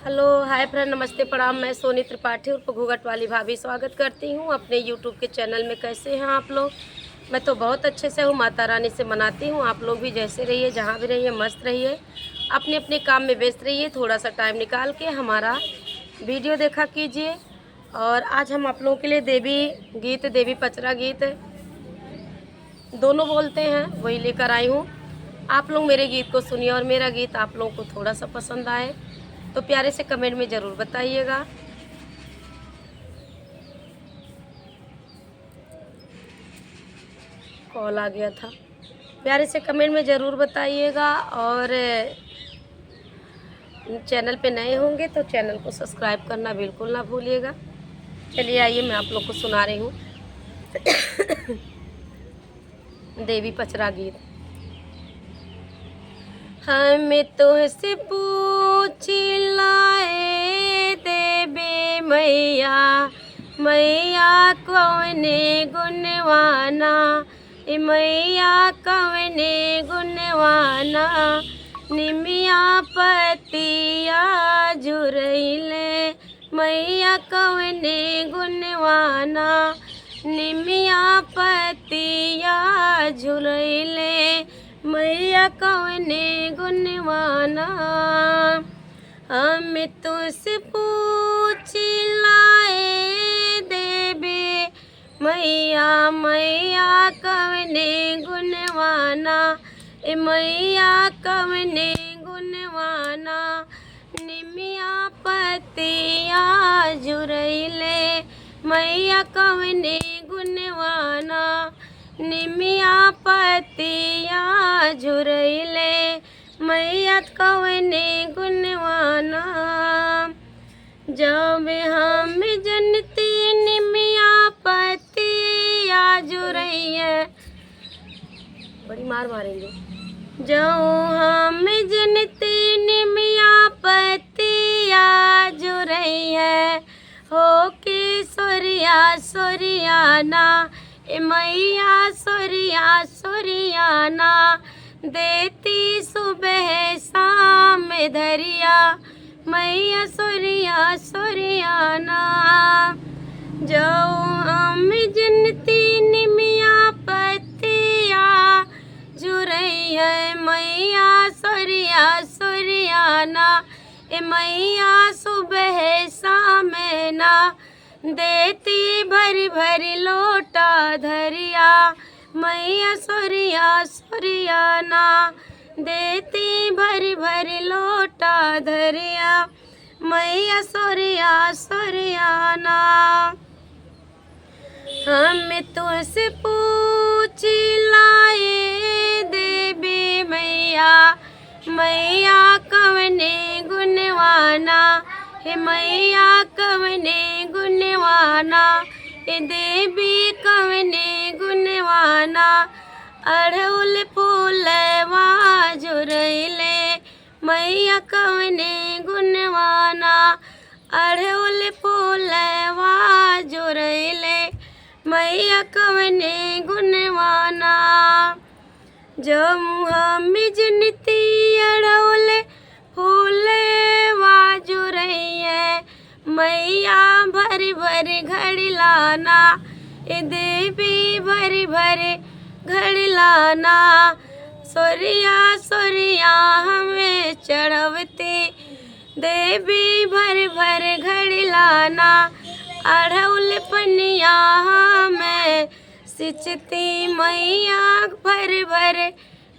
Hello hi friend, नमस्ते प्रणाम। मैं सोनी त्रिपाठी उर्फ घूंघट वाली भाभी स्वागत करती हूँ अपने यूट्यूब के चैनल में। कैसे हैं आप लोग? मैं तो बहुत अच्छे से हूँ, माता रानी से मनाती हूँ। आप लोग भी जैसे रहिए, जहाँ भी रहिए मस्त रहिए, अपने अपने काम में व्यस्त रहिए। थोड़ा सा टाइम निकाल के हमारा वीडियो देखा कीजिए। और आज हम आप लोगों के लिए देवी गीत, देवी पचरा गीत दोनों बोलते हैं, वही लेकर आई हूँ। आप लोग मेरे गीत को सुनिए और मेरा गीत आप लोगों को थोड़ा सा पसंद आए तो प्यारे से कमेंट में ज़रूर बताइएगा। कॉल आ गया था। प्यारे से कमेंट में ज़रूर बताइएगा। और चैनल पे नए होंगे तो चैनल को सब्सक्राइब करना बिल्कुल ना भूलिएगा। चलिए आइए, मैं आप लोग को सुना रही हूँ देवी पचरा गीत। हमें तुझसे पूछ लाए देवी मैया, मैया कौने गुणवाना, मैया कौने गुणवाना, निमिया पतिया जुरैले, मैया कौने गुणवाना, निमिया पतिया झुरैले, मैया कौने गुणवाना। हम तुझसे पूछ लाए देवी मैया, मैया कौने गुणवाना, मैया कौने गुणवाना, निमिया पतिया जुरैले, मैया कौने गुणवाना, निमिया पतिया झुरैले, मैया कौने गुणवाना। जब हम जनती निमिया पतिया झुरैया, बड़ी मार मारेंगे। जो हम जनती निमिया पतिया झुरैया, हो के सोरिया सोरियाना, मैया सोरिया सोरियाना, देती सुबह शाम धरिया, मैया सोरिया सोरियाना। जो हम जनती निमिया पतिया जुरैया, मैया सोरिया सोरियाना, मैया सुबह शाम ना, देती भरी भरी लोटा धरिया, मैया सोरिया सोरियाना, देती भरी भरी लोटा धरिया, मैया सोरिया सोरियाना। हम तुझसे पूछ लाए देवी मैया, मैया कौने गुणवाना, मैया कौने गुणवाना, देवी कौने गुणवाना, अड़हुल फूलवा जुरैले, मैया कौने गुणवाना, अड़हुल फूलवा जुरैले, मैया कौने गुणवाना। जो हम जनती अड़हुल फूलवा जुरैया, मैया भर भर घड़िलाना, देवी भर भर घड़िलाना, सोरिया सोरिया हमें चढ़वते, देवी भर भर घड़िलाना, अड़हुल पनिया हमें सिंचती, मैया भर भर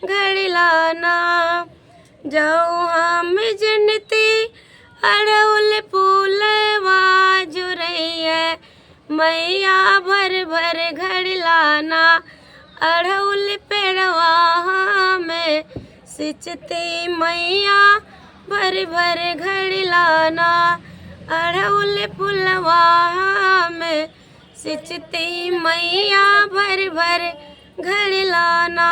घड़िलाना। जो हम जनती अड़हुल फूलवा जुरैया, मैया भर भर घड़िलाना, अड़हुल पेड़वा हमें सिंचती, मैया भर भर घड़िलाना, अड़हुल फूलवा हमें सिंचती, मैया भर भर घड़िलाना।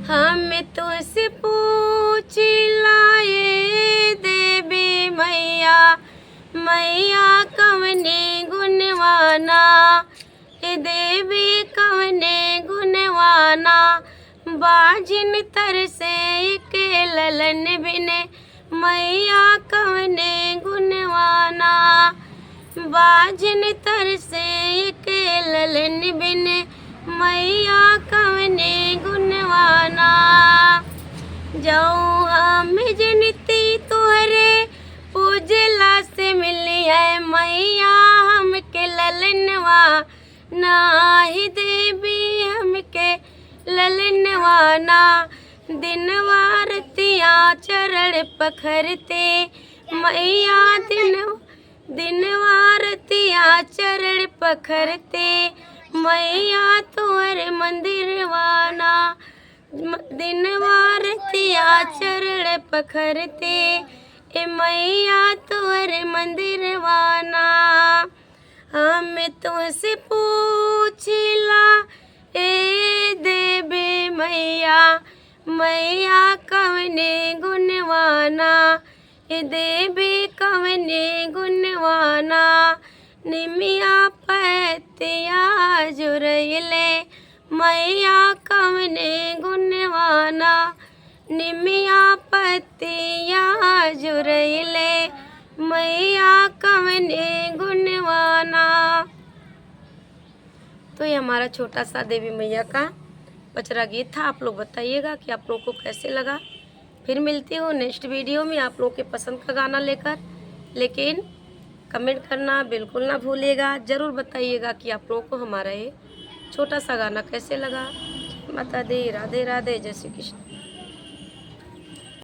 हम तुझसे पूछ लाए देवी मैया, मैया कौने गुणवाना, देवी कौने गुणवाना, बाजिन तर से के ललन बिन मैया कवने गुणवाना। बाजन तरसे के ललन बिन मैया कवने गुणवाना। जाऊँ हम जनती तुहरे पूजला से मिली है मैया हमके ललनवा। नाही देवी हमके ललनवाना। दिनवा रतिया चरण पखरते मैया दिनवा रतिया चरण पखरते मैया तुअर मंदिरवाना। दिनवा रतिया चरण पखरते ए मैया तुअर मंदिरवाना। हम तुझसे पूछला ए देवी मैया मैया कवने गुणवाना। ए देवी कवने गुणवाना। निमिया पतिया जुरैले मैया कवने गुणवाना। निमिया पतिया जुरैले मैया कवने गुणवाना। तो ये हमारा छोटा सा देवी मैया का पचरा गीत था। आप लोग बताइएगा कि आप लोगों को कैसे लगा। फिर मिलती हूँ नेक्स्ट वीडियो में आप लोगों के पसंद का गाना लेकर। लेकिन कमेंट करना बिल्कुल ना भूलिएगा। ज़रूर बताइएगा कि आप लोगों को हमारा ये छोटा सा गाना कैसे लगा। माता दी राधे राधे, जय श्री कृष्ण।